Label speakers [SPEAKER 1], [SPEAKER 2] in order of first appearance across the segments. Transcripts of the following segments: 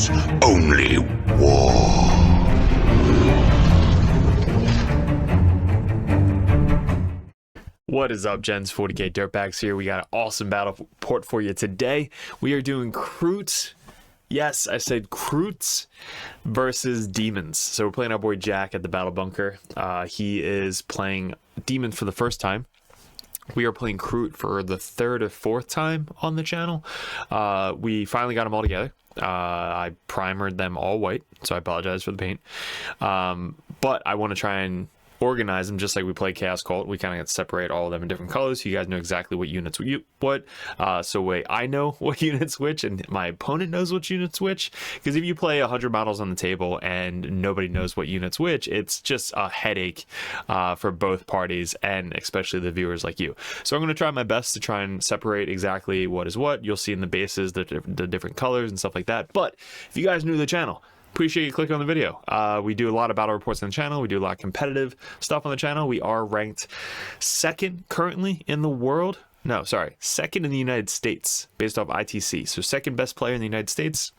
[SPEAKER 1] peace, only war.
[SPEAKER 2] What is up, gens? 40k Dirtbags here. We got an awesome battle report for you today. We are doing Kroot. Yes, I said Kroot versus Daemons. So we're playing our boy Jack at the battle bunker. He is playing Daemons for the first time. We are playing Kroot for the third or fourth time on the channel. We finally got them all together. I primered them all white, so I apologize for the paint. But I want to try and organize them just like we play Chaos Cult. We kind of separate all of them in different colors so you guys know exactly what units so wait, I know what units which and my opponent knows which units which, because if you play 100 models on the table and nobody knows what units which, it's just a headache for both parties and especially the viewers like you. So I'm going to try my best to try and separate exactly what is what. You'll see in the bases the different colors and stuff like that. But if you guys new to the channel, appreciate you clicking on the video. We do a lot of battle reports on the channel. We do a lot of competitive stuff on the channel. We are ranked second currently in the world. No, sorry, second in the United States based off ITC. So second best player in the United States.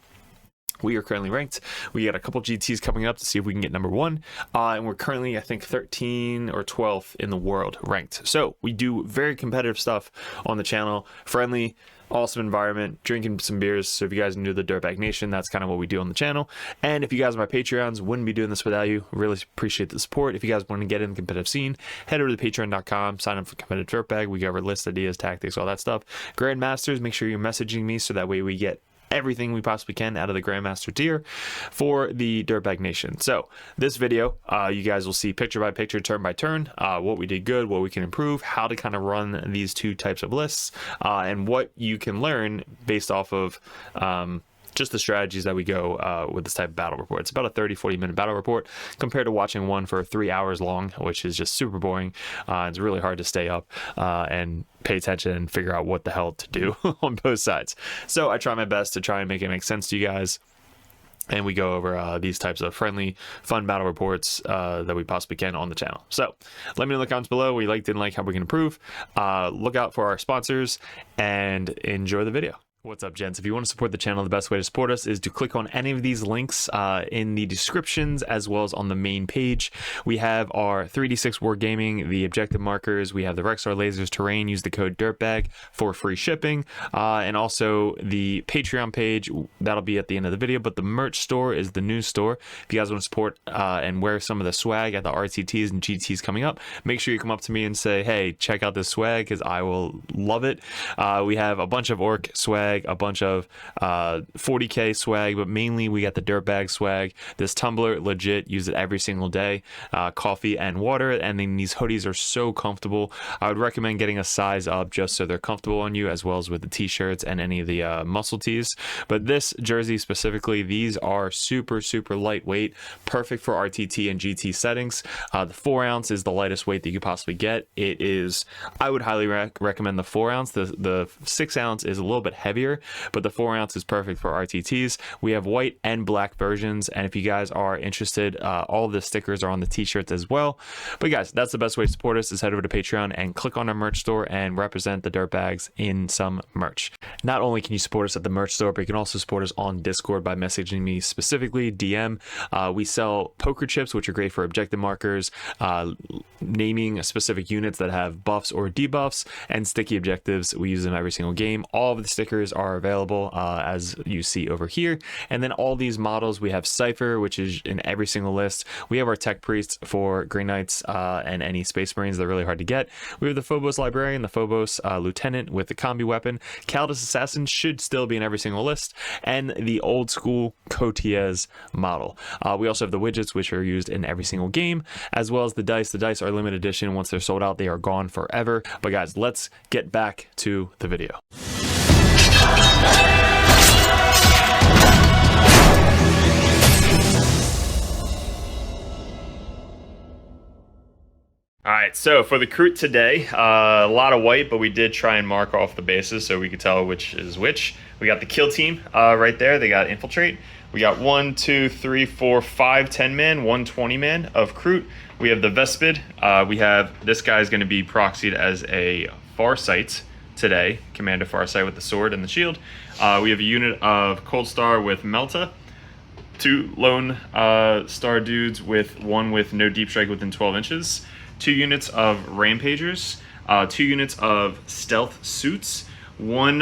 [SPEAKER 2] We are currently ranked. We got a couple GTs coming up to see if we can get number one. And we're currently, I think, 13 or 12th in the world ranked. So we do very competitive stuff on the channel. Friendly, awesome environment, drinking some beers. So if you guys are new to the Dirtbag Nation, that's kind of what we do on the channel. And if you guys are my Patreons, wouldn't be doing this without you. Really appreciate the support. If you guys want to get in the competitive scene, head over to patreon.com, sign up for Competitive Dirtbag. We cover lists, ideas, tactics, all that stuff. Grandmasters, make sure you're messaging me so that way we get everything we possibly can out of the Grandmaster tier for the Dirtbag Nation. So this video, you guys will see picture by picture, turn by turn, what we did good, what we can improve, how to kind of run these two types of lists, and what you can learn based off of just the strategies that we go with this type of battle report. It's about a 30-40 minute battle report compared to watching one for 3 hours long, which is just super boring. It's really hard to stay up and pay attention and figure out what the hell to do on both sides. So I try my best to try and make it make sense to you guys. And we go over these types of friendly, fun battle reports that we possibly can on the channel. So let me know in the comments below what you liked, didn't like, how we can improve. Look out for our sponsors and enjoy the video. What's up, gents? If you want to support the channel, the best way to support us is to click on any of these links in the descriptions as well as on the main page. We have our 3D6 Wargaming, the objective markers. We have the Rexar Lasers Terrain. Use the code DIRTBAG for free shipping. And also the Patreon page. That'll be at the end of the video. But the merch store is the news store. If you guys want to support and wear some of the swag at the RTTs and GTs coming up, make sure you come up to me and say, hey, check out this swag because I will love it. We have a bunch of Orc swag, a bunch of 40k swag, but mainly we got the Dirtbag swag. This tumbler, legit, use it every single day. Coffee and water, and then these hoodies are so comfortable. I would recommend getting a size up just so they're comfortable on you, as well as with the t-shirts and any of the muscle tees. But this jersey specifically, these are super lightweight, perfect for RTT and GT settings. The 4 ounce is the lightest weight that you could possibly get. It is, I would highly recommend the 4 ounce. The 6 ounce is a little bit heavier, but the 4 ounce is perfect for RTTs. We have white and black versions, and if you guys are interested, all of the stickers are on the t-shirts as well. But guys, that's the best way to support us, is head over to Patreon and click on our merch store and represent the Dirtbags in some merch. Not only can you support us at the merch store, but you can also support us on Discord by messaging me specifically, DM. We sell poker chips, which are great for objective markers, naming specific units that have buffs or debuffs, and sticky objectives. We use them every single game. All of the stickers are available as you see over here, and then all these models, we have Cypher, which is in every single list. We have our Tech Priests for Grey Knights and any Space Marines. They're really hard to get. We have the Phobos Librarian, the Phobos Lieutenant with the combi weapon. Kaldis Assassin should still be in every single list, and the old school Cotiez model. We also have the widgets, which are used in every single game, as well as the dice. The dice are limited edition. Once they're sold out, they are gone forever. But guys, let's get back to the video. All right, so for the Kroot today, a lot of white, but we did try and mark off the bases so we could tell which is which. We got the kill team right there. They got infiltrate. We got 1, 2, 3, 4, 5 10-man, 1 20-man of Kroot. We have the Vespid. We have this guy's going to be proxied as a Farsight today, Commander Farsight with the sword and the shield. We have a unit of Cold Star with Melta. 2 lone star dudes with 1 with no deep strike within 12 inches, 2 units of rampagers, 2 units of stealth suits, 1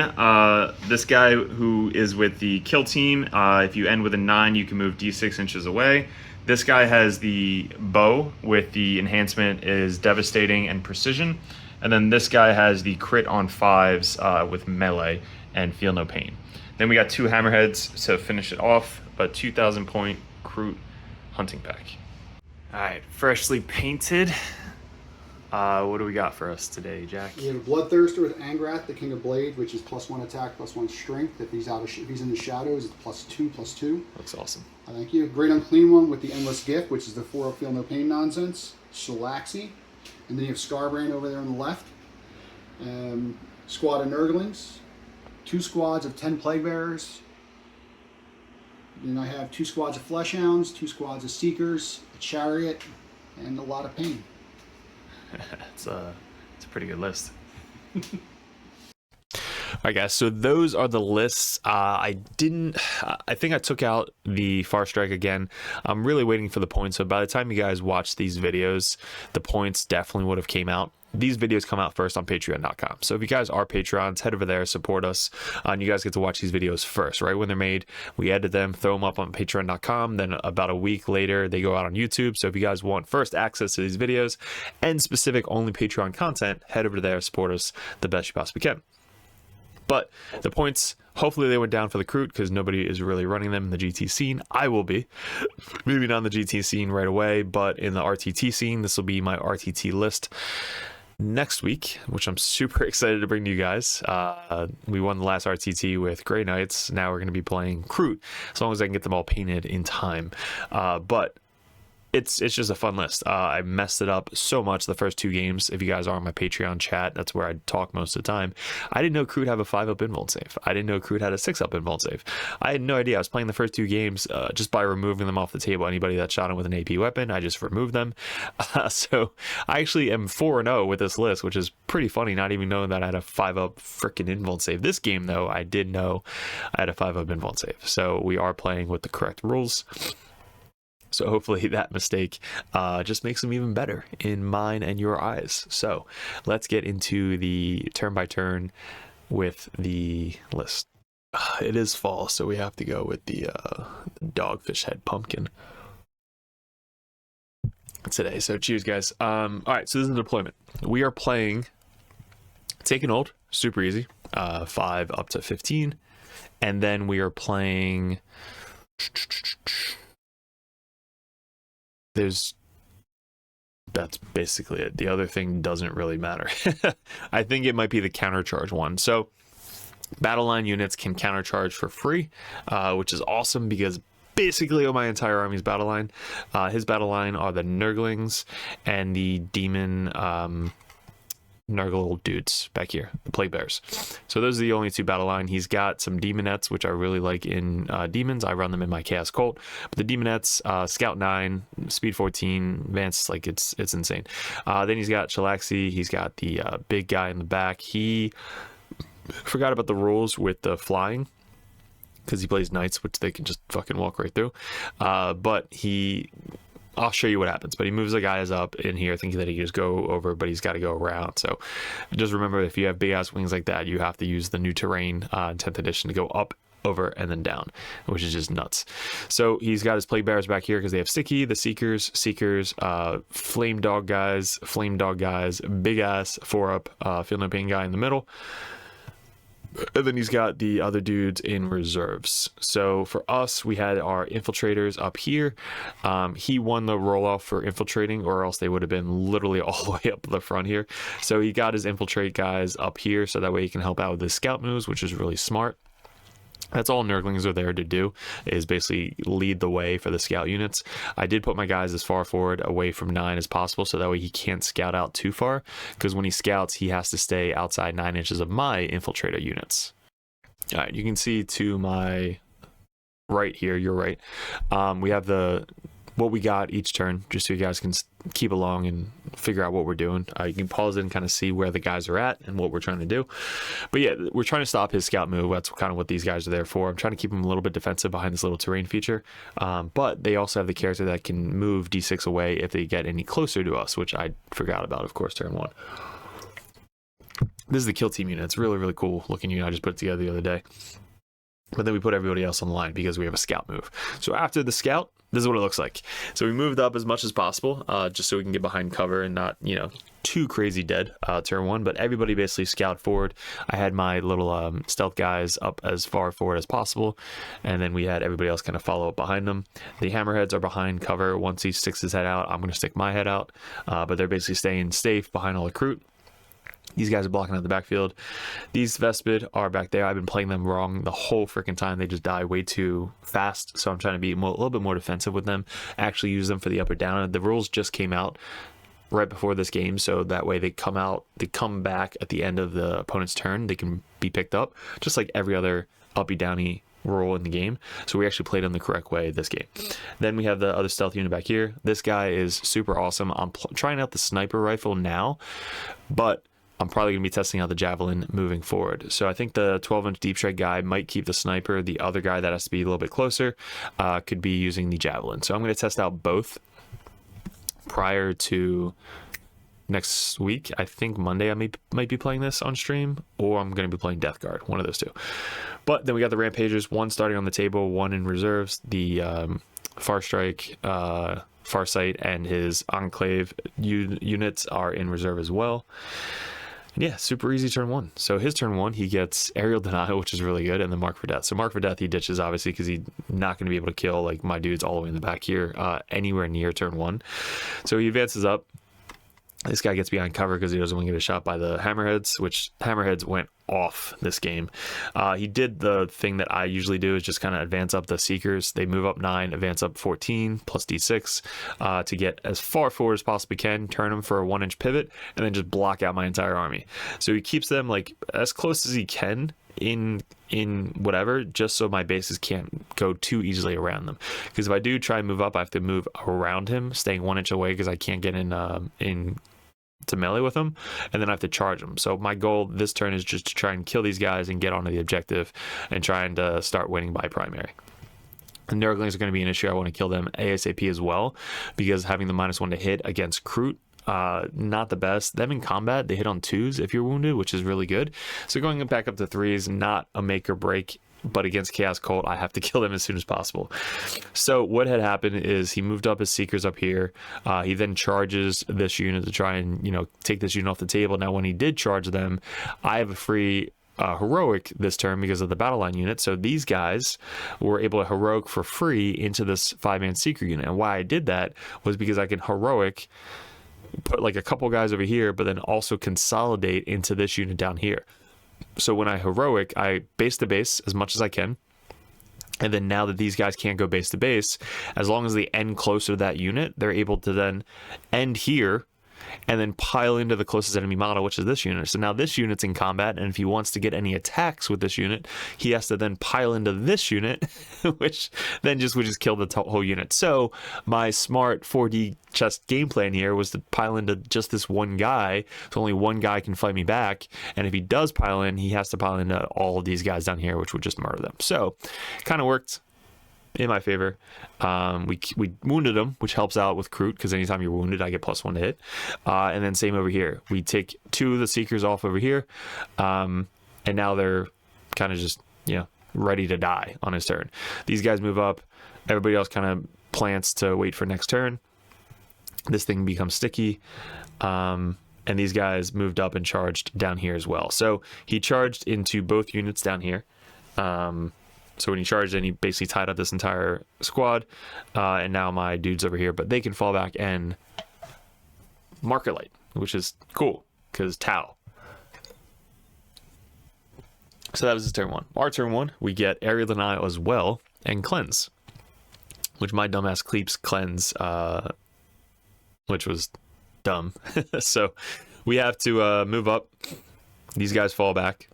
[SPEAKER 2] this guy who is with the kill team. If you end with a 9, you can move d6 inches away. This guy has the bow with the enhancement is devastating and precision, and then this guy has the crit on 5s with melee and feel no pain. Then we got 2 hammerheads to finish it off, but 2,000 point Kroot hunting pack. All right, freshly painted. What do we got for us today, Jack?
[SPEAKER 3] We have a Bloodthirster with Angrath, the King of Blade, which is +1 attack, +1 strength. If he's if he's in the shadows, it's +2/+2.
[SPEAKER 2] Looks awesome.
[SPEAKER 3] Thank you. Great Unclean One with the Endless Gift, which is the 4-up Feel No Pain nonsense. Shalaxi. And then you have Scarbrand over there on the left. Squad of Nurglings. 2 squads of 10 Plague Bearers. Then I have 2 squads of Fleshhounds, 2 squads of Seekers, a Chariot, and a lot of pain.
[SPEAKER 2] It's a pretty good list. All right, guys, so those are the lists. I think I took out the Far Strike again. I'm really waiting for the points, so by the time you guys watch these videos, the points definitely would have came out. These videos come out first on patreon.com. So if you guys are Patreons, head over there, support us, and you guys get to watch these videos first, right when they're made. We edit them, throw them up on patreon.com. Then about a week later, they go out on YouTube. So if you guys want first access to these videos and specific only Patreon content, head over there, support us the best you possibly can. But the points, hopefully they went down for the Kroot because nobody is really running them in the GT scene. I will be. Maybe not in the GT scene right away, but in the RTT scene, this will be my RTT list next week, which I'm super excited to bring to you guys. We won the last RTT with Grey Knights. Now we're going to be playing Kroot, as long as I can get them all painted in time. But it's just a fun list. I messed it up so much the first 2 games. If you guys are on my Patreon chat, that's where I talk most of the time. I didn't know Kroot had a 5-up invuln save. I didn't know Kroot had a 6-up invuln save. I had no idea. I was playing the first 2 games just by removing them off the table. Anybody that shot him with an AP weapon, I just removed them. So I actually am 4-0 with this list, which is pretty funny, not even knowing that I had a 5-up freaking invuln save. This game, though, I did know I had a 5-up invuln save. So we are playing with the correct rules. So hopefully that mistake just makes them even better in mine and your eyes. So let's get into the turn-by-turn with the list. It is fall, so we have to go with the Dogfish Head Pumpkin today. So cheers, guys. All right, so this is the deployment. We are playing Take an Old, super easy, 5 up to 15. And then we are playing... that's basically it. The other thing doesn't really matter. I think it might be the countercharge one. So battle line units can countercharge for free, which is awesome because basically my entire army's battle line. His battle line are the Nurglings and the demon Nurgle dudes back here, the Plague Bears. So those are the only 2 battle line. He's got some Demonettes, which I really like in Demons. I run them in my Chaos Cult. But the Demonettes, Scout 9, Speed 14, Advance, like it's insane. Then he's got Shalaxi. He's got the big guy in the back. He forgot about the rules with the flying, because he plays Knights, which they can just fucking walk right through. But I'll show you what happens, but he moves the guys up in here thinking that he can just go over, but he's got to go around. So just remember, if you have big ass wings like that, you have to use the new terrain in 10th edition to go up, over, and then down, which is just nuts. So he's got his Plague Bearers back here because they have Sticky, the Seekers, Flame Dog guys, big ass 4-up Feel No Pain guy in the middle. And then he's got the other dudes in reserves. So for us, we had our infiltrators up here. He won the roll-off for infiltrating, or else they would have been literally all the way up the front here. So he got his infiltrate guys up here, so that way he can help out with his scout moves, which is really smart. That's all Nurglings are there to do, is basically lead the way for the scout units. I did put my guys as far forward away from 9 as possible, so that way he can't scout out too far, because when he scouts, he has to stay outside 9 inches of my infiltrator units. All right, you can see to my right here, you're right, we have the what we got each turn, just so you guys can keep along and figure out what we're doing. You can pause it and kind of see where the guys are at and what we're trying to do. But yeah, we're trying to stop his scout move. That's kind of what these guys are there for. I'm trying to keep him a little bit defensive behind this little terrain feature. But they also have the character that can move D6 away if they get any closer to us, which I forgot about, of course, turn 1. This is the kill team unit. It's really, really cool looking unit. I just put it together the other day. But then we put everybody else on the line because we have a scout move. So after the scout, this is what it looks like. So we moved up as much as possible, just so we can get behind cover and not, too crazy dead turn 1. But everybody basically scout forward. I had my little stealth guys up as far forward as possible, and then we had everybody else kind of follow up behind them. The hammerheads are behind cover. Once he sticks his head out, I'm going to stick my head out. But they're basically staying safe behind all the Kroot. These guys are blocking out the backfield. These Vespid are back there. I've been playing them wrong the whole freaking time. They just die way too fast. So I'm trying to be a little bit more defensive with them. Actually use them for the up or down. The rules just came out right before this game. So that way they come back at the end of the opponent's turn. They can be picked up just like every other uppy downy role in the game. So we actually played them the correct way this game. Then we have the other stealth unit back here. This guy is super awesome. I'm trying out the sniper rifle now, but I'm probably going to be testing out the javelin moving forward. So I think the 12-inch deep strike guy might keep the sniper. The other guy that has to be a little bit closer could be using the javelin. So I'm going to test out both prior to next week. I think Monday I might be playing this on stream, or I'm going to be playing Death Guard, one of those two. But then we got the Rampagers, one starting on the table, one in reserves. The Far Strike, Farsight, and his Enclave units are in reserve as well. Yeah, super easy turn 1. So his turn 1, he gets Aerial Denial, which is really good, and then Mark for Death. So Mark for Death he ditches, obviously, because he's not going to be able to kill like my dudes all the way in the back here anywhere near turn 1. So he advances up. This guy gets behind cover because he doesn't want to get a shot by the Hammerheads, which Hammerheads went off this game. He did the thing that I usually do, is just kind of advance up the Seekers. They move up 9, advance up 14, plus D6 to get as far forward as possibly can, turn them for a 1-inch pivot, and then just block out my entire army. So he keeps them like as close as he can in whatever, just so my bases can't go too easily around them. Because if I do try and move up, I have to move around him, staying 1 inch away because I can't get in to melee with them, and then I have to charge them. So my goal this turn is just to try and kill these guys and get onto the objective and trying to start winning by primary. And Nurglings are going to be an issue. I want to kill them ASAP as well, because having the -1 to hit against Kroot, not the best. Them in combat, they hit on 2s if you're wounded, which is really good. So going back up to 3s, not a make or break, but against Chaos Cult, I have to kill them as soon as possible. So what had happened is he moved up his Seekers up here. He then charges this unit to try and, take this unit off the table. Now, when he did charge them, I have a free heroic this turn because of the battle line unit. So these guys were able to heroic for free into this 5-man Seeker unit. And why I did that was because I can heroic, put like a couple guys over here, but then also consolidate into this unit down here. So when I heroic, I base to base as much as I can. And then now that these guys can't go base to base, as long as they end closer to that unit, they're able to then end here and then pile into the closest enemy model, which is this unit. So now this unit's in combat, and if he wants to get any attacks with this unit, he has to then pile into this unit, which then would just kill the whole unit. So my smart 4D chess game plan here was to pile into just this one guy, so only one guy can fight me back, and if he does pile in, he has to pile into all of these guys down here, which would just murder them. So kind of worked in my favor. We wounded him, which helps out with Kroot, because anytime you're wounded, I get +1 to hit. And then same over here. We take 2 of the Seekers off over here, and now they're kind of just, ready to die on his turn. These guys move up. Everybody else kind of plants to wait for next turn. This thing becomes sticky. And these guys moved up and charged down here as well. So he charged into both units down here. So when he charged in, he basically tied up this entire squad. And now my dude's over here, but they can fall back and Marker Light, which is cool, because Tau. So that was his turn 1. Our turn 1, we get Aerial Denial as well, and Cleanse, which my dumbass Cleeps Cleanse, which was dumb. So we have to move up. These guys fall back.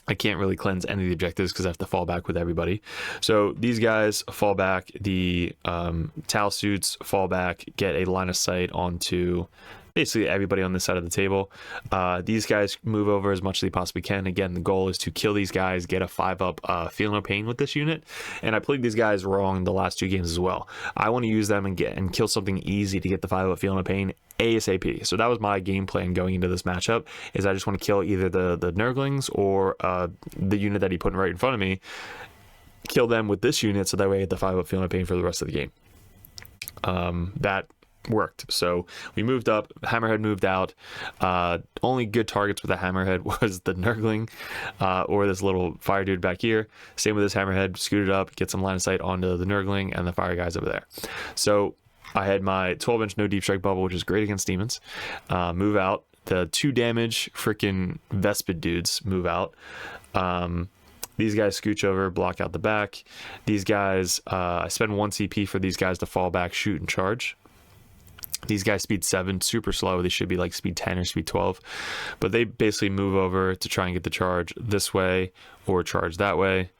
[SPEAKER 2] I can't really cleanse any of the objectives because I have to fall back with everybody. So these guys fall back, the Tau suits fall back, get a line of sight onto basically everybody on this side of the table. These guys move over as much as they possibly can. Again, the goal is to kill these guys, get a 5-up Feel No Pain with this unit. And I played these guys wrong the last 2 games as well. I want to use them and kill something easy to get the 5-up Feel No Pain ASAP. So that was my game plan going into this matchup, is I just want to kill either the Nurglings or the unit that he put right in front of me, kill them with this unit so that way I get the 5-up Feel No Pain for the rest of the game. That worked. So we moved up, Hammerhead moved out. Only good targets with the Hammerhead was the Nurgling or this little fire dude back here. Same with this Hammerhead, scooted up, get some line of sight onto the Nurgling and the fire guys over there. So I had my 12-inch no deep strike bubble, which is great against demons. Move out. The 2 damage freaking Vespid dudes move out. These guys scooch over, block out the back. These guys, I spend 1 CP for these guys to fall back, shoot, and charge. These guys speed 7, super slow. They should be like speed 10 or speed 12. But they basically move over to try and get the charge this way or charge that way.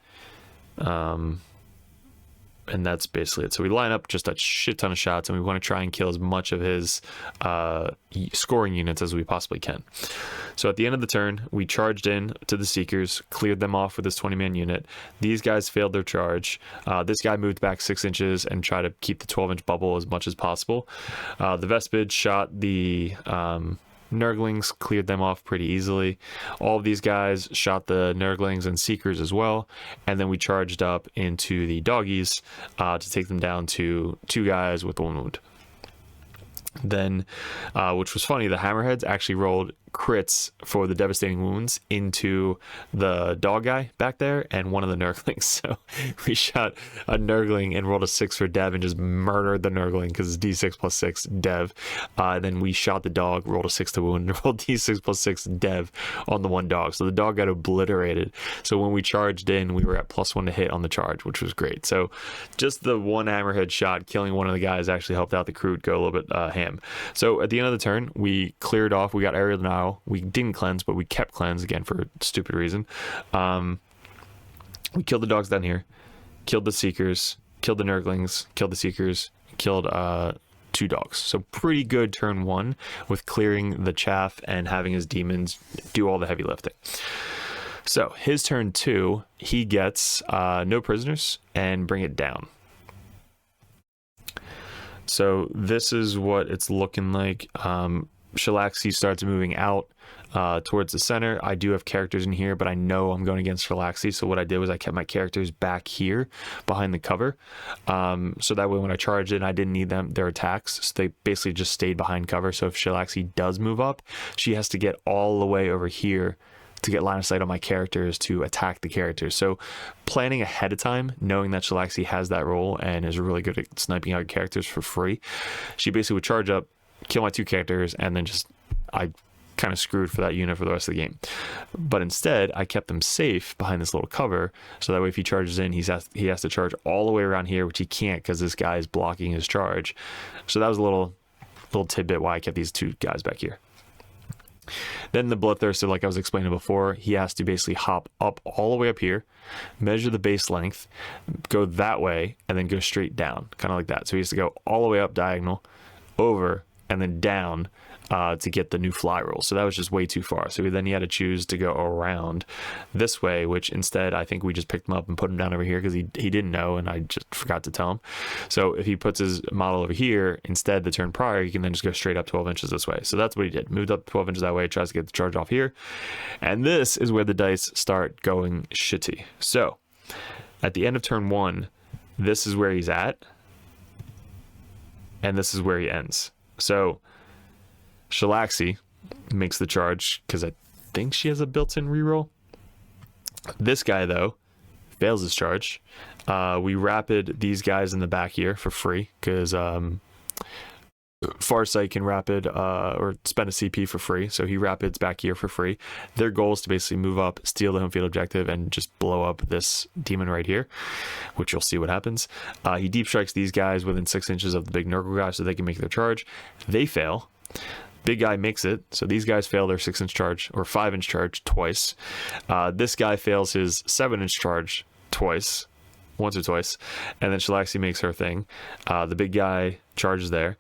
[SPEAKER 2] And that's basically it. So we line up just a shit ton of shots, and we want to try and kill as much of his scoring units as we possibly can. So at the end of the turn, we charged in to the Seekers, cleared them off with this 20-man unit. These guys failed their charge. This guy moved back 6 inches and tried to keep the 12-inch bubble as much as possible. The Vespid shot the Nurglings, cleared them off pretty easily. All of these guys shot the Nurglings and Seekers as well, and then we charged up into the doggies to take them down to 2 guys with 1 wound. Then, which was funny, the Hammerheads actually rolled crits for the devastating wounds into the dog guy back there and one of the Nurglings. So we shot a Nurgling and rolled a 6 for Dev and just murdered the Nurgling because it's D6 plus 6 Dev. Then we shot the dog, rolled a 6 to wound, and rolled D6 plus 6 Dev on the 1 dog. So the dog got obliterated. So when we charged in, we were at +1 to hit on the charge, which was great. So just the 1 Hammerhead shot killing one of the guys actually helped out the Kroot go a little bit ham. So at the end of the turn, we cleared off. We got aerial denial. We didn't cleanse, but we kept cleanse again for a stupid reason. We killed the dogs down here, killed the Seekers, killed the Nurglings, killed the Seekers, killed 2 dogs. So pretty good turn 1 with clearing the chaff and having his demons do all the heavy lifting. So his turn 2, he gets no prisoners and bring it down. So this is what it's looking like. Shalaxi starts moving out towards the center. I do have characters in here, but I know I'm going against Shalaxi. So what I did was I kept my characters back here behind the cover. So that way when I charged in, I didn't need their attacks. So they basically just stayed behind cover. So if Shalaxi does move up, she has to get all the way over here to get line of sight on my characters to attack the characters. So planning ahead of time, knowing that Shalaxi has that role and is really good at sniping out characters for free, she basically would charge up, kill my 2 characters, and then I kind of screwed for that unit for the rest of the game. But instead, I kept them safe behind this little cover, so that way if he charges in, he has to charge all the way around here, which he can't because this guy is blocking his charge. So that was a little tidbit why I kept these 2 guys back here. Then the Bloodthirster, like I was explaining before, he has to basically hop up all the way up here, measure the base length, go that way, and then go straight down, kind of like that. So he has to go all the way up diagonal, over, and then down to get the new fly roll. So that was just way too far. So then he had to choose to go around this way, which instead I think we just picked him up and put him down over here because he didn't know and I just forgot to tell him. So if he puts his model over here, instead the turn prior, he can then just go straight up 12 inches this way. So that's what he did. Moved up 12 inches that way, tries to get the charge off here. And this is where the dice start going shitty. So at the end of turn 1, this is where he's at. And this is where he ends. So Shalaxi makes the charge because I think she has a built-in reroll. This guy, though, fails his charge. We rapid these guys in the back here for free because Farsight can rapid or spend a CP for free. So he rapids back here for free. Their goal is to basically move up, steal the home field objective, and just blow up this demon right here, which you'll see what happens. He deep strikes these guys within 6 inches of the big Nurgle guy so they can make their charge. They fail. big guy makes it. So these guys fail their 6-inch charge or 5-inch charge twice. This guy fails his 7-inch charge once or twice. And then Shalaxi makes her thing. The big guy charges there.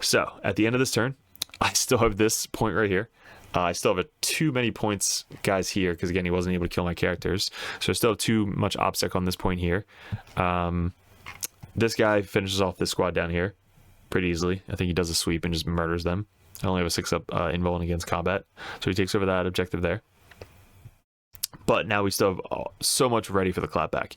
[SPEAKER 2] So at the end of this turn, I still have this point right here. I still have too many points guys here because, again, he wasn't able to kill my characters. So I still have too much OBSEC on this point here. This guy finishes off this squad down here pretty easily. I think he does a sweep and just murders them. I only have a 6-up invuln against combat. So he takes over that objective there. But now we still have so much ready for the clapback.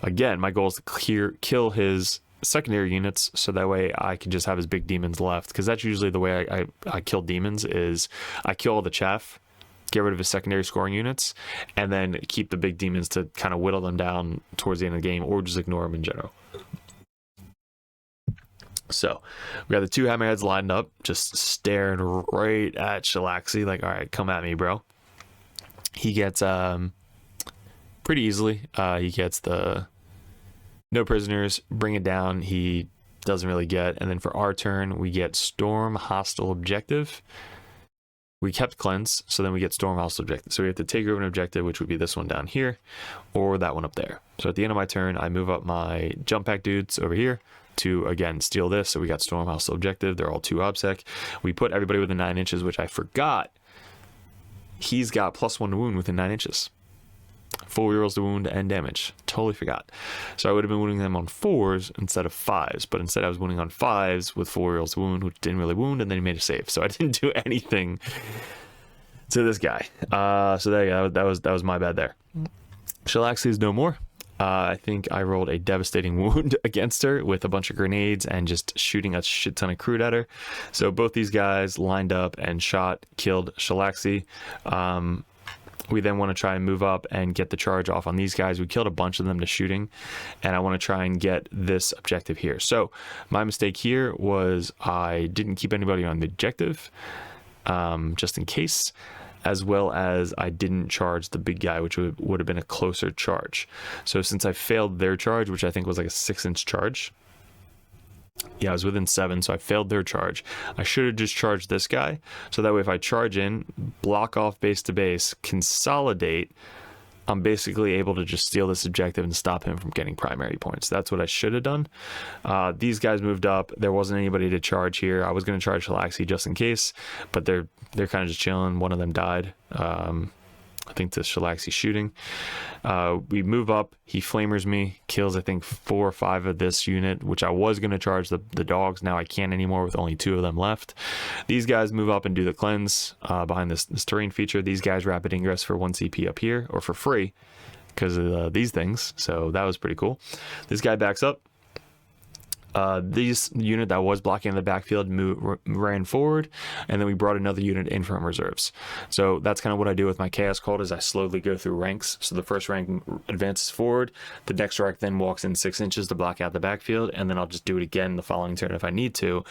[SPEAKER 2] Again, my goal is to kill his secondary units so that way I can just have his big demons left, because that's usually the way I kill demons is I kill all the chaff, get rid of his secondary scoring units, and then keep the big demons to kind of whittle them down towards the end of the game, or just ignore them in general. So we got the 2 hammerheads lined up, just staring right at Shalaxi, like, all right, come at me, bro. He gets pretty easily, he gets the no prisoners, bring it down, he doesn't really get. And then for our turn, we get Storm Hostile Objective. We kept Cleanse, so then we get Storm Hostile Objective. So we have to take over an objective, which would be this one down here, or that one up there. So at the end of my turn, I move up my Jump Pack dudes over here to, again, steal this. So we got Storm Hostile Objective. They're all 2 OBSEC. We put everybody within 9 inches, which I forgot. He's got +1 to wound within 9 inches. 4 rerolls to wound and damage. Totally forgot. So I would have been wounding them on 4s instead of 5s, but instead I was wounding on 5s with 4 rerolls to wound, which didn't really wound, and then he made a save. So I didn't do anything to this guy. So there you go. That was my bad there. Shalaxi is no more. I think I rolled a devastating wound against her with a bunch of grenades and just shooting a shit ton of Kroot at her. So both these guys lined up and killed Shalaxi. We then want to try and move up and get the charge off on these guys. We killed a bunch of them to shooting, and I want to try and get this objective here. So my mistake here was I didn't keep anybody on the objective, just in case, as well as I didn't charge the big guy, which would have been a closer charge. So since I failed their charge, which I think was like a 6-inch charge, yeah, I was within 7, so I failed their charge. I should have just charged this guy, so that way if I charge in, block off base to base, consolidate, I'm basically able to just steal this objective and stop him from getting primary points. That's what I should have done. These guys moved up. There wasn't anybody to charge here. I was going to charge Shalaxi just in case, but they're kind of just chilling. One of them died. I think to Shalaxi shooting. We move up. He flamers me, kills I think 4 or 5 of this unit, which I was going to charge the dogs. Now I can't anymore with only 2 of them left. These guys move up and do the cleanse behind this terrain feature. These guys rapid ingress for 1 CP up here, or for free because of these things. So that was pretty cool. This guy backs up. This unit that was blocking the backfield ran forward, and then we brought another unit in from reserves. So that's kind of what I do with my Chaos Cult, is I slowly go through ranks. So the first rank advances forward, the next rank then walks in 6 inches to block out the backfield, and then I'll just do it again the following turn if I need to,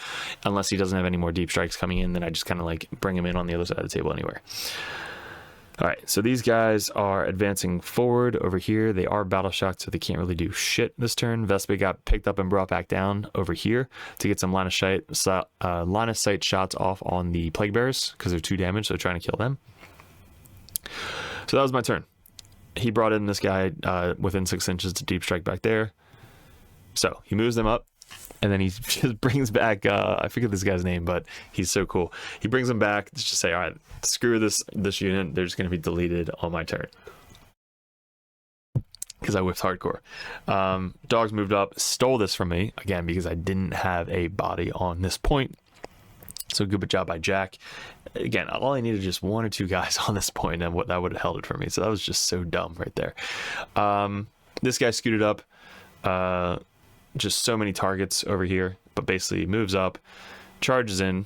[SPEAKER 2] unless he doesn't have any more deep strikes coming in. Then I just kind of like bring him in on the other side of the table anywhere. All right, so these guys are advancing forward over here. They are battle shocked, so they can't really do shit this turn. Vespa got picked up and brought back down over here to get some line of sight shots off on the plague bearers because they're 2 damage, so trying to kill them. So that was my turn. He brought in this guy within 6 inches to deep strike back there. So he moves them up. And then he just brings back, I forget this guy's name, but he's so cool. He brings them back to just say, all right, screw this unit. They're just going to be deleted on my turn. Because I whiffed hardcore. Dogs moved up, stole this from me, again, because I didn't have a body on this point. So good job by Jack. Again, all I needed just 1 or 2 guys on this point, and that would have held it for me. So that was just so dumb right there. This guy scooted up. Just so many targets over here, but basically moves up, charges in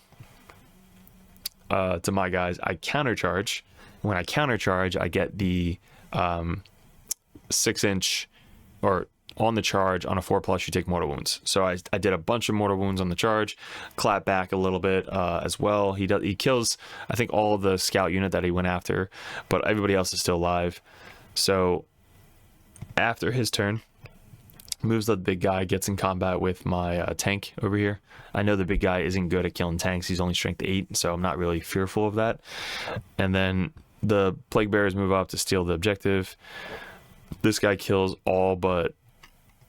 [SPEAKER 2] to my guys. I countercharge. When I countercharge, I get the 6-inch, or on the charge on a 4+, you take mortal wounds. So I did a bunch of mortal wounds on the charge, clap back a little bit as well. He kills, I think, all the scout unit that he went after, but everybody else is still alive. So after his turn, moves up the big guy, gets in combat with my tank over here. I know the big guy isn't good at killing tanks. He's only strength 8, so I'm not really fearful of that. And then the Plague Bearers move up to steal the objective. This guy kills all but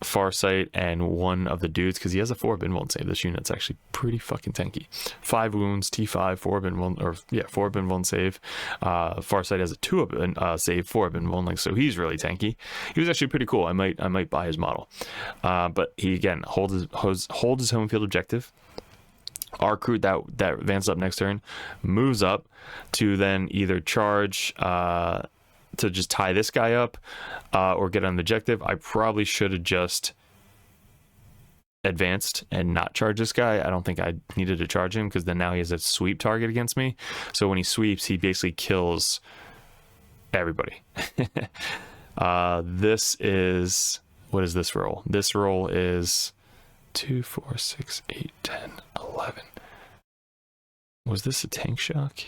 [SPEAKER 2] Farsight and one of the dudes because he has a 4-up invuln save. This unit's actually pretty fucking tanky. 5 wounds, T5, 4-up invuln, 4-up invuln save. Farsight has a 2-up save, 4-up invuln, so he's really tanky. He was actually pretty cool. I might buy his model. But he again holds his home field objective. Our Kroot that advances up next turn moves up to then either charge to just tie this guy up or get on the objective. I probably should have just advanced and not charge this guy. I don't think I needed to charge him because then now he has a sweep target against me. So when he sweeps, he basically kills everybody. This is, what is this roll? This roll is 2, 4, 6, 8, 10, 11. Was this a tank shock?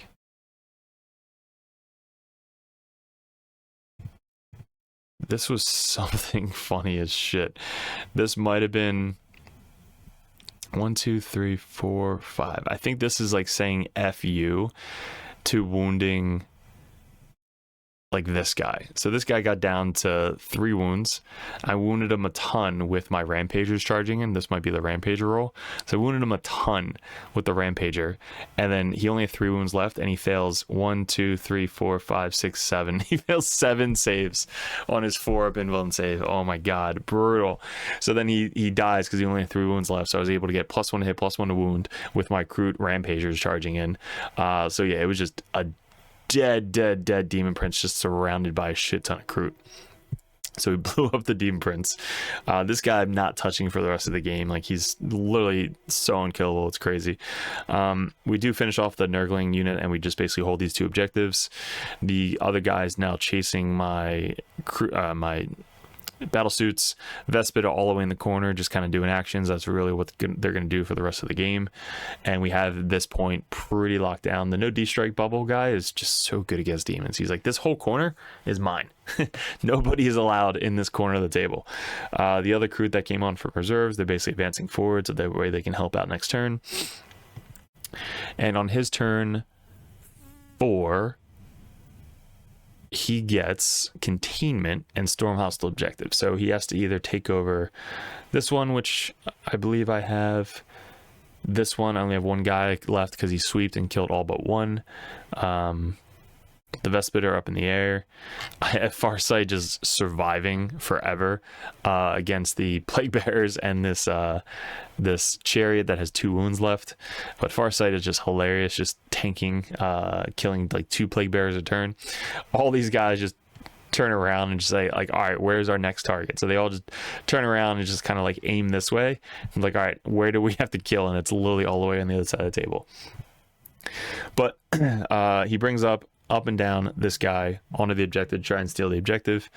[SPEAKER 2] This was something funny as shit. This might have been 1, 2, 3, 4, 5. I think this is like saying F you to wounding like this guy. So this guy got down to 3 wounds. I wounded him a ton with my Rampagers charging him. This might be the Rampager roll. So I wounded him a ton with the Rampager. And then he only had 3 wounds left and he fails 1, 2, 3, 4, 5, 6, 7. He fails 7 saves on his 4-up invuln save. Oh my god, brutal. So then he dies because he only had 3 wounds left. So I was able to get +1 to hit, +1 to wound with my Kroot Rampagers charging in. So yeah, it was just a dead Demon Prince just surrounded by a shit ton of Kroot. So we blew up the Demon Prince. This guy I'm not touching for the rest of the game. Like, he's literally so unkillable. It's crazy. We do finish off the Nurgling unit and we just basically hold these 2 objectives. The other guy is now chasing my battle suits. Vespid are all the way in the corner, just kind of doing actions. That's really what they're going to do for the rest of the game. And we have at this point pretty locked down. The no D-strike bubble guy is just so good against demons. He's like, this whole corner is mine. Nobody is allowed in this corner of the table. The other Kroot that came on for reserves, they're basically advancing forward so that way they can help out next turn. And on his turn 4, he gets containment and storm hostile objective. So he has to either take over this one, which I believe I have. This one, I only have 1 guy left because he sweeped and killed all but 1. The Vespid are up in the air. I have Farsight just surviving forever against the Plague Bearers and this Chariot that has 2 wounds left. But Farsight is just hilarious, just tanking, killing like 2 Plague Bearers a turn. All these guys just turn around and just say like, all right, where's our next target? So they all just turn around and just kind of like aim this way. I'm like, all right, where do we have to kill? And it's literally all the way on the other side of the table. But he brings up and down this guy onto the objective, try and steal the objective.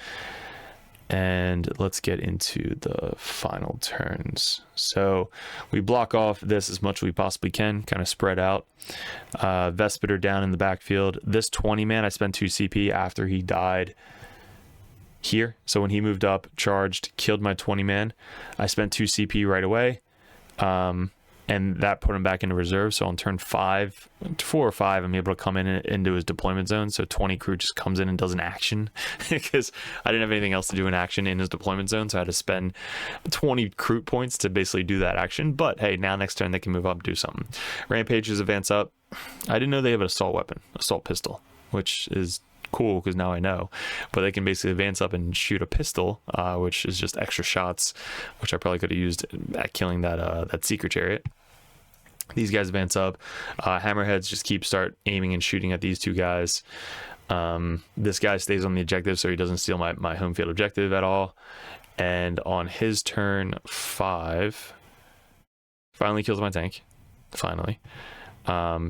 [SPEAKER 2] And let's get into the final turns. So we block off this as much as we possibly can, kind of spread out. Vespid are down in the backfield. This 20 man, I spent 2 CP after he died here. So when he moved up, charged, killed my 20 man, I spent 2 CP right away. And that put him back into reserve. So on turn 4 or 5, I'm able to come into his deployment zone. So 20 Kroot just comes in and does an action because I didn't have anything else to do in action in his deployment zone. So I had to spend 20 Kroot points to basically do that action. But hey, now next turn they can move up and do something. Rampagers advance up. I didn't know they have an assault weapon, assault pistol, which is cool because now I know. But they can basically advance up and shoot a pistol, which is just extra shots, which I probably could have used at killing that Seeker Chariot. These guys advance up. Hammerheads just start aiming and shooting at these 2 guys. This guy stays on the objective so he doesn't steal my home field objective at all. And on his turn 5, finally kills my tank. Finally.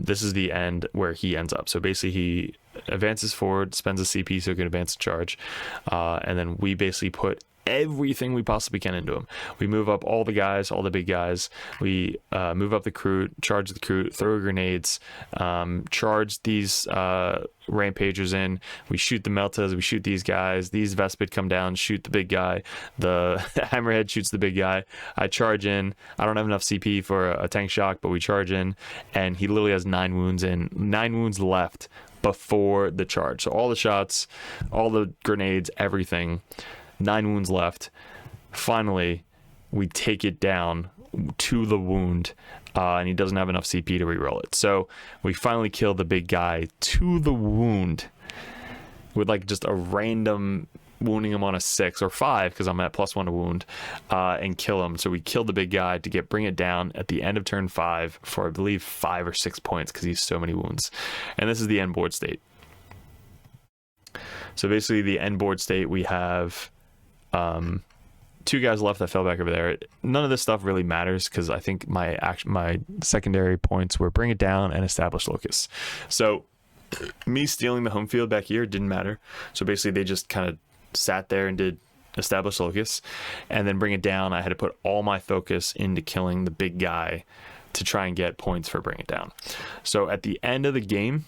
[SPEAKER 2] This is the end where he ends up. So basically he advances forward, spends a CP so he can advance the charge. And then we basically put everything we possibly can into him. We move up all the guys, all the big guys. We move up the Kroot, charge the Kroot, throw grenades, charge these rampagers in. We shoot the Meltas, we shoot these guys. These Vespid come down, shoot the big guy. The Hammerhead shoots the big guy. I charge in. I don't have enough CP for a tank shock, but we charge in, and he literally has 9 wounds in. 9 wounds left before the charge. So all the shots, all the grenades, everything, 9 wounds left. Finally, we take it down to the wound, and he doesn't have enough CP to reroll it. So we finally kill the big guy to the wound with like just a random wounding him on a 6 or 5 because I'm at +1 to wound, and kill him. So we killed the big guy to bring it down at the end of turn 5 for I believe 5 or 6 points because he's so many wounds. And this is the end board state. So basically the end board state, we have 2 guys left that fell back over there. None of this stuff really matters because I think my secondary points were bring it down and establish locus. So me stealing the home field back here didn't matter. So basically they just kind of sat there and did establish locus, and then bring it down. I had to put all my focus into killing the big guy to try and get points for bring it down. So at the end of the game,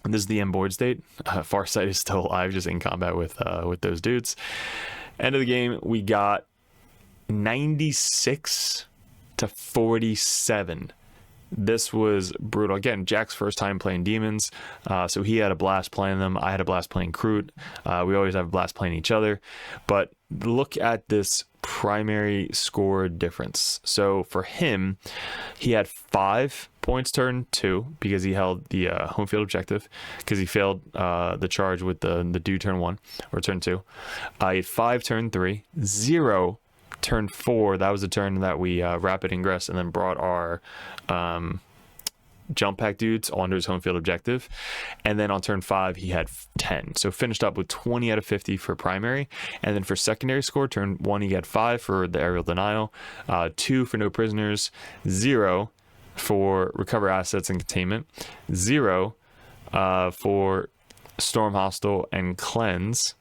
[SPEAKER 2] this is the end board state. Farsight is still alive, just in combat with those dudes. End of the game, we got 96 to 47. This was brutal. Again, Jack's first time playing Demons, so he had a blast playing them. I had a blast playing Kroot. We always have a blast playing each other. But look at this primary score difference. So for him, he had 5 points turn 2 because he held the home field objective, because he failed the charge with the do turn 1 or turn 2. He had 5 turn 3, 0 turn 4. That was the turn that we rapid ingress and then brought our jump pack dudes onto his home field objective. And then on turn 5 he had 10, so finished up with 20 out of 50 for primary. And then for secondary score, turn 1 he had 5 for the aerial denial, 2 for no prisoners, 0 for recover assets and containment, 0 for storm hostile and cleanse.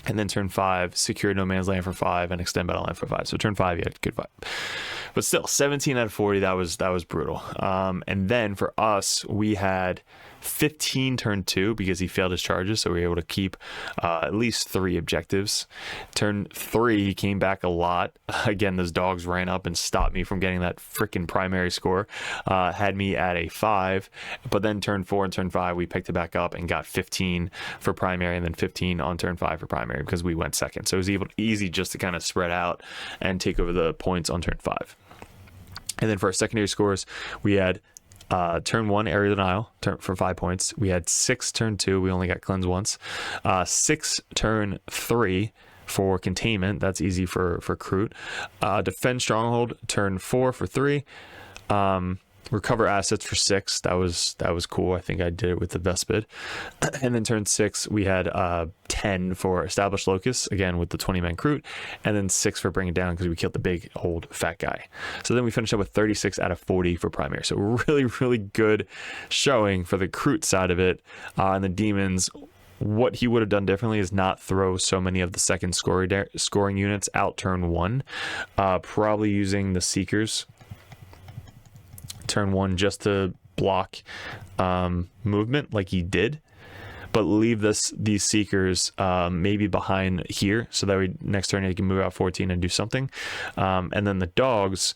[SPEAKER 2] And then turn 5, secure no man's land for 5 and extend battle line for 5. So turn 5, you had good vibe. But still, 17 out of 40, that was brutal. And then for us, we had 15 turn 2 because he failed his charges, so we were able to keep at least 3 objectives. Turn 3, he came back a lot. Again, those dogs ran up and stopped me from getting that freaking primary score. Had me at a 5, but then turn 4 and turn 5, we picked it back up and got 15 for primary, and then 15 on turn 5 for primary because we went second. So it was easy just to kind of spread out and take over the points on turn 5. And then for our secondary scores, we had turn 1 area denial for 5 points. We had 6 turn 2. We only got cleanse once. 6 turn 3 for containment. That's easy for Kroot. Defend stronghold turn 4 for 3. Recover assets for 6. That was cool. I think I did it with the Vespid. And then turn 6 we had 10 for establish locus, again with the 20-man Kroot, and then 6 for bring it down because we killed the big old fat guy. So then we finished up with 36 out of 40 for primary. So really good showing for the Kroot side of it. And the Demons, what he would have done differently is not throw so many of the second scoring units out turn 1. Probably using the Seekers turn 1 just to block movement like he did, but leave these Seekers maybe behind here so that way next turn he can move out 14 and do something. And then the dogs,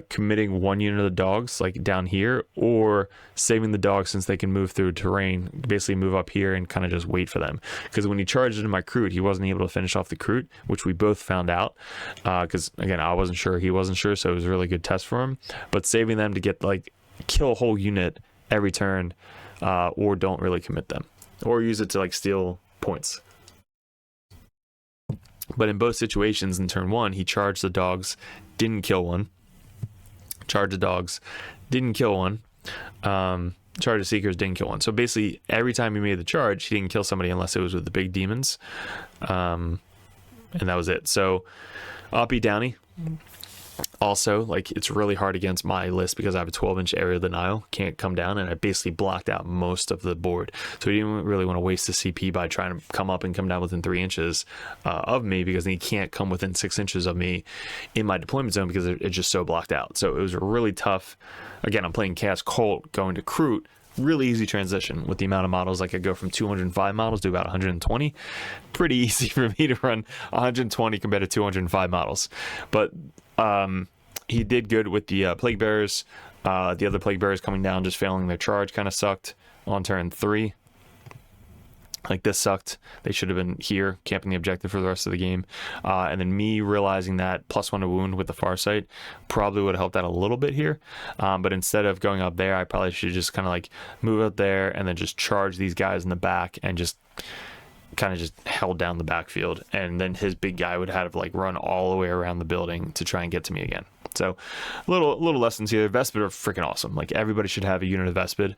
[SPEAKER 2] committing 1 unit of the dogs like down here, or saving the dogs since they can move through terrain, basically move up here and kind of just wait for them. Because when he charged into my Kroot, he wasn't able to finish off the Kroot, which we both found out. Because again, I wasn't sure, he wasn't sure, so it was a really good test for him. But saving them to get kill a whole unit every turn, or don't really commit them, or use it to steal points. But in both situations, in turn 1 he charged the dogs, didn't kill one. Charged the dogs, didn't kill one. Charged the Seekers, didn't kill one. So basically every time he made the charge, he didn't kill somebody unless it was with the big demons, and that was it. So Uppy Downy, Also, like, it's really hard against my list because I have a 12-inch area of denial, can't come down, and I basically blocked out most of the board. So he didn't really want to waste the CP by trying to come up and come down within 3 inches of me, because then he can't come within 6 inches of me in my deployment zone because it's just so blocked out. So it was really tough. Again, I'm playing Chaos Colt going to Kroot. Really easy transition with the amount of models. I could go from 205 models to about 120. Pretty easy for me to run 120 compared to 205 models. But he did good with the Plague Bearers. The other Plague Bearers coming down, just failing their charge, kind of sucked on turn 3. Like, this sucked. They should have been here, camping the objective for the rest of the game. And then me realizing that +1 to wound with the Farsight probably would have helped out a little bit here. But instead of going up there, I probably should just kind of like move up there and then just charge these guys in the back and just kind of just held down the backfield. And then his big guy would have like run all the way around the building to try and get to me again. So little lessons here. Vespid are freaking awesome. Like, everybody should have a unit of Vespid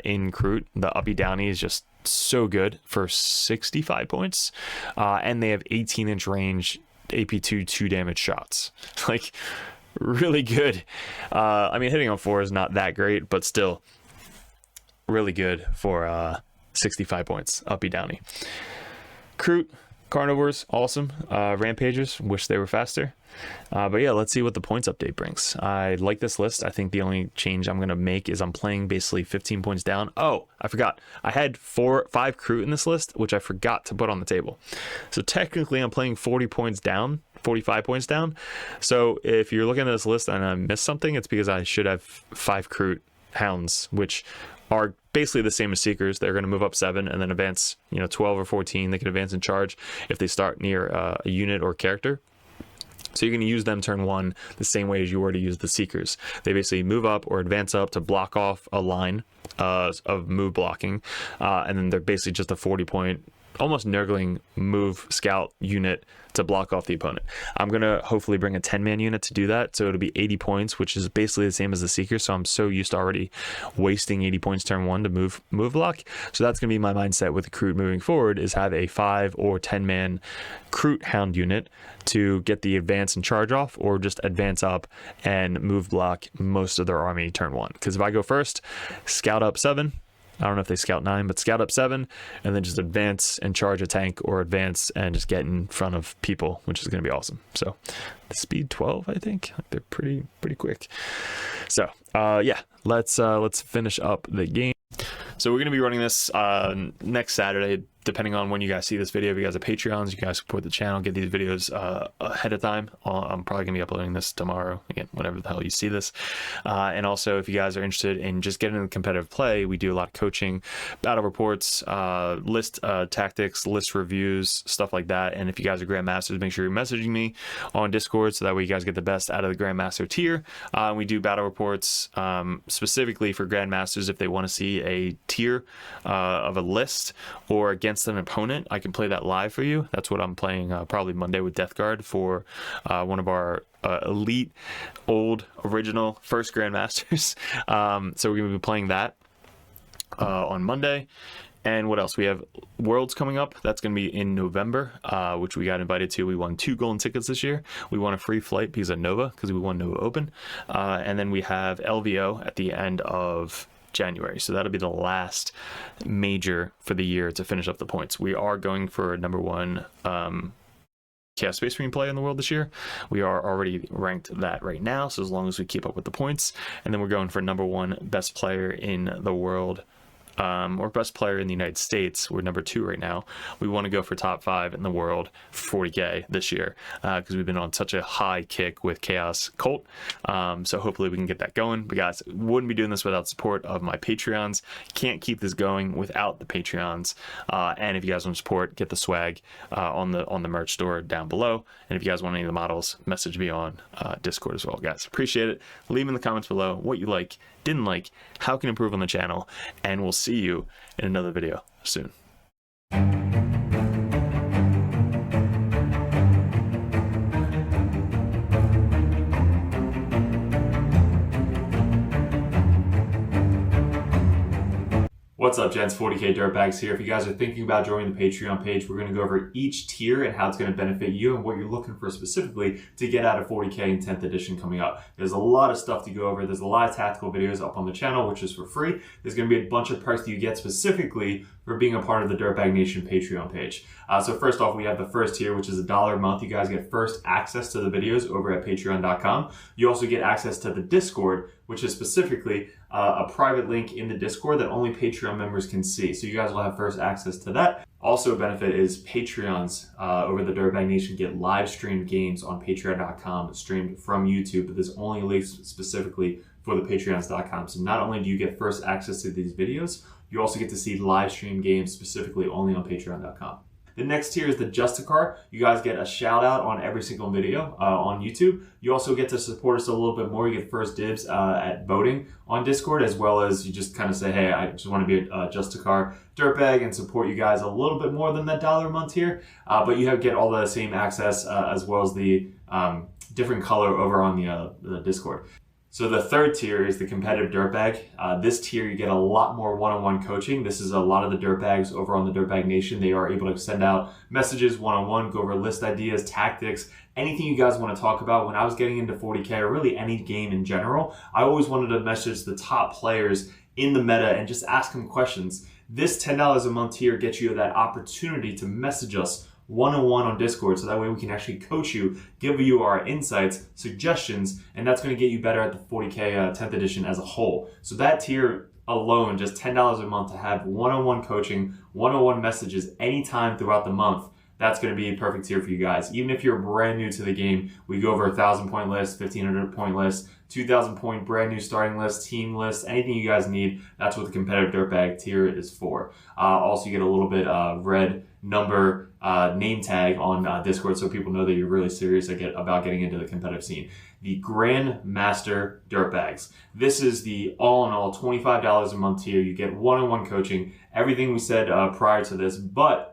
[SPEAKER 2] in Kroot. The uppy downy is just so good for 65 points. And they have 18-inch range AP2 2 damage shots. Like, really good. I mean, hitting on 4 is not that great, but still really good for 65 points. Uppy downy. Kroot, Carnivores, awesome. Rampagers, wish they were faster. But yeah, let's see what the points update brings. I like this list. I think the only change I'm going to make is I'm playing basically 15 points down. Oh, I forgot. I had 5 Kroot in this list, which I forgot to put on the table. So technically I'm playing 40 points down, 45 points down. So if you're looking at this list and I missed something, it's because I should have 5 Kroot Hounds, which are basically the same as Seekers. They're going to move up 7 and then advance, 12 or 14. They can advance in charge if they start near a unit or character. So you're going to use them turn 1 the same way as you were to use the Seekers. They basically move up or advance up to block off a line of move blocking. And then they're basically just a 40-point, almost Nurgling move scout unit to block off the opponent. I'm going to hopefully bring a 10-man unit to do that. So it'll be 80 points, which is basically the same as the Seeker. So I'm so used to already wasting 80 points turn 1 to move block. So that's going to be my mindset with Kroot moving forward, is have a 5 or 10-man Kroot Hound unit to get the advance and charge off, or just advance up and move block most of their army turn 1. Because if I go first, scout up 7, I don't know if they scout 9, but scout up 7, and then just advance and charge a tank, or advance and just get in front of people, which is going to be awesome. So speed 12, I think. They're pretty quick. So yeah, let's finish up the game. So we're going to be running this next Saturday, depending on when you guys see this video. If you guys are Patreons, you guys support the channel, get these videos ahead of time. I'm probably going to be uploading this tomorrow, again, whenever the hell you see this. And also, if you guys are interested in just getting into competitive play, we do a lot of coaching, battle reports, list tactics, list reviews, stuff like that. And if you guys are Grandmasters, make sure you're messaging me on Discord so that way you guys get the best out of the Grandmaster tier. We do battle reports specifically for Grandmasters if they want to see a tier of a list or against an opponent. I can play that live for you. That's what I'm playing probably Monday with Death Guard for one of our elite old original first Grandmasters. So we're going to be playing that on Monday. And what else? We have Worlds coming up. That's going to be in November, which we got invited to. We won 2 golden tickets this year. We won a free flight because of Nova, because we won Nova Open. And then we have LVO at the end of January. So that'll be the last major for the year to finish up the points. We are going for number 1 Chaos Space Marine play in the world this year. We are already ranked that right now, so as long as we keep up with the points. And then we're going for number 1 best player in the world, or best player in the United States. We're number 2 right now. We want to go for top 5 in the world for 40k this year, because we've been on such a high kick with Chaos Colt. So hopefully we can get that going. But guys, wouldn't be doing this without support of my Patreons. Can't keep this going without the Patreons. And if you guys want to support, get the swag on the merch store down below. And if you guys want any of the models, message me on Discord as well, guys. Appreciate it. Leave in the comments below what you like, didn't like, how can improve on the channel, and we'll see you in another video soon. What's up, gents? 40k Dirtbags here. If you guys are thinking about joining the Patreon page, we're going to go over each tier and how it's going to benefit you and what you're looking for specifically to get out of 40k in 10th edition coming up. There's a lot of stuff to go over. There's a lot of tactical videos up on the channel, which is for free. There's going to be a bunch of perks that you get specifically for being a part of the Dirtbag Nation Patreon page. So first off, we have the first tier, which is $1 a month. You guys get first access to the videos over at patreon.com. You also get access to the Discord, which is specifically a private link in the Discord that only Patreon members can see. So you guys will have first access to that. Also a benefit is Patreons over the Dirtbag Nation get live streamed games on patreon.com streamed from YouTube, but this only links specifically for the patreons.com. So not only do you get first access to these videos, you also get to see live stream games specifically only on patreon.com. The next tier is the Justicar. You guys get a shout out on every single video on YouTube. You also get to support us a little bit more. You get first dibs at voting on Discord, as well as you just kind of say, hey, I just want to be a Justicar Dirtbag and support you guys a little bit more than that $1 a month here. But you get all the same access as well as the different color over on the Discord. So the third tier is the competitive Dirtbag. This tier, you get a lot more one-on-one coaching. This is a lot of the Dirtbags over on the Dirtbag Nation. They are able to send out messages one-on-one, go over list ideas, tactics, anything you guys want to talk about. When I was getting into 40K, or really any game in general, I always wanted to message the top players in the meta and just ask them questions. This $10 a month tier gets you that opportunity to message us one-on-one on Discord, so that way we can actually coach you, give you our insights, suggestions, and that's going to get you better at the 40k 10th edition as a whole. So that tier alone, just $10 a month to have one-on-one coaching, one-on-one messages anytime throughout the month, that's going to be a perfect tier for you guys. Even if you're brand new to the game, we go over 1,000 point list, 1,500 point list, 2,000 point brand new starting list, team list, anything you guys need. That's what the competitive Dirtbag tier is for. Also, you get a little bit red number name tag on Discord, so people know that you're really serious about getting into the competitive scene. The Grandmaster Dirtbags. This is the all-in-all $25 a month tier. You get one-on-one coaching, everything we said prior to this, but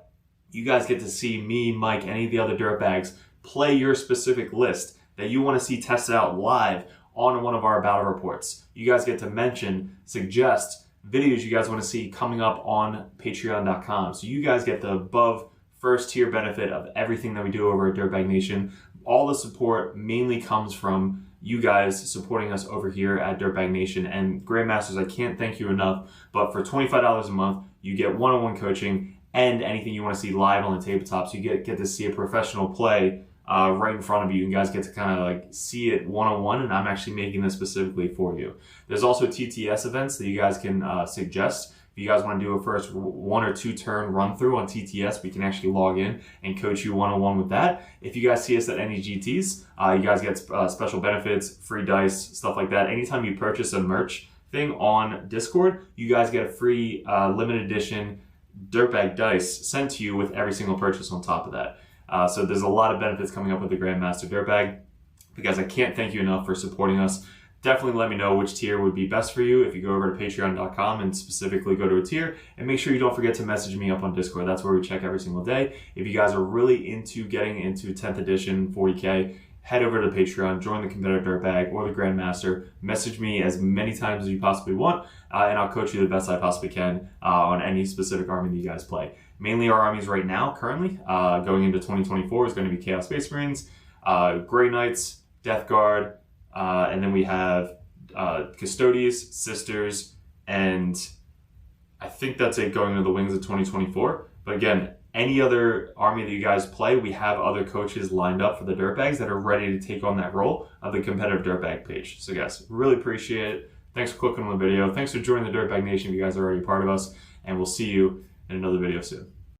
[SPEAKER 2] you guys get to see me, Mike, any of the other Dirtbags play your specific list that you want to see tested out live on one of our battle reports. You guys get to mention, suggest videos you guys want to see coming up on patreon.com. So you guys get the above first tier benefit of everything that we do over at Dirtbag Nation. All the support mainly comes from you guys supporting us over here at Dirtbag Nation. And Grandmasters, I can't thank you enough, but for $25 a month, you get one-on-one coaching and anything you want to see live on the tabletop. So you get to see a professional play right in front of you. You guys get to kind of like see it one-on-one, and I'm actually making this specifically for you. There's also TTS events that you guys can suggest. If you guys want to do a first 1 or 2 turn run through on TTS, we can actually log in and coach you one-on-one with that. If you guys see us at any GTs, you guys get special benefits, free dice, stuff like that. Anytime you purchase a merch thing on Discord, you guys get a free limited edition Dirtbag dice sent to you with every single purchase on top of that. So there's a lot of benefits coming up with the Grandmaster Dirtbag. Because I can't thank you enough for supporting us. Definitely let me know which tier would be best for you if you go over to patreon.com and specifically go to a tier. And make sure you don't forget to message me up on Discord. That's where we check every single day. If you guys are really into getting into 10th edition 40k, head over to Patreon, join the competitive Dirtbag or the Grandmaster. Message me as many times as you possibly want, and I'll coach you the best I possibly can on any specific army that you guys play. Mainly our armies right now, currently, going into 2024, is going to be Chaos Space Marines, Grey Knights, Death Guard, and then we have Custodes, Sisters, and I think that's it going into the Wings of 2024. But again, any other army that you guys play, we have other coaches lined up for the Dirtbags that are ready to take on that role of the competitive Dirtbag page. So guys, really appreciate it. Thanks for clicking on the video. Thanks for joining the Dirtbag Nation if you guys are already part of us. And we'll see you in another video soon.